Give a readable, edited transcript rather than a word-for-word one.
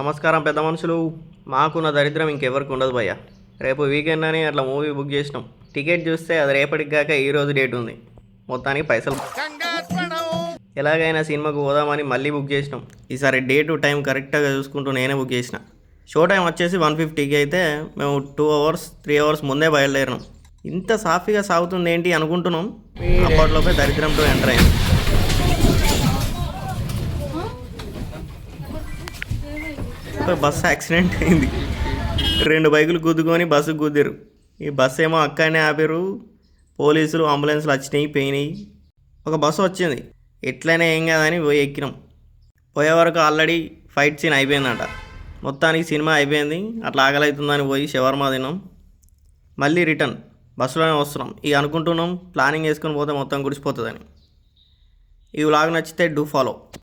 నమస్కారం పెద్ద మనుషులు. మాకున్న దరిద్రం ఇంకెవరికి ఉండదు భయ్య. రేపు వీకెండ్ అని అట్లా మూవీ బుక్ చేసినాం. టికెట్ చూస్తే అది రేపటికి కాక ఈరోజు డేట్ ఉంది. మొత్తానికి పైసలు ఎలాగైనా సినిమాకు పోదామని మళ్ళీ బుక్ చేసినాం. ఈసారి డేటు టైం కరెక్ట్గా చూసుకుంటూ నేనే బుక్ చేసిన. షో టైం వచ్చేసి 150కి అయితే మేము 2 hours 3 hours ముందే బయలుదేరినాం. ఇంత సాఫీగా సాగుతుంది ఏంటి అనుకుంటున్నాం. అప్పట్లోపే దరిద్రంతో ఎంటర్ అయింది. బస్సు యాక్సిడెంట్ అయింది. 2 బైకులు గుద్దుకొని బస్సుకు గుద్దారు. ఈ బస్సు ఏమో అక్కడనే ఆపారు. పోలీసులు అంబులెన్స్లు వచ్చినాయి పోయినాయి. ఒక బస్సు వచ్చింది. ఎట్లయినా ఏం కాదని పోయి ఎక్కినాం. పోయే వరకు ఆల్రెడీ ఫైట్ సీన్ అయిపోయిందంట. మొత్తానికి సినిమా అయిపోయింది. అట్లా ఆకలవుతుందని పోయి షవర్మా తిన్నాం. మళ్ళీ రిటర్న్ బస్సులోనే వస్తున్నాం. ఇక అనుకుంటున్నాం ప్లానింగ్ వేసుకొని పోతే మొత్తం గుడిసిపోతుందని. ఈ వ్లాగ్ నచ్చితే డూ ఫాలో.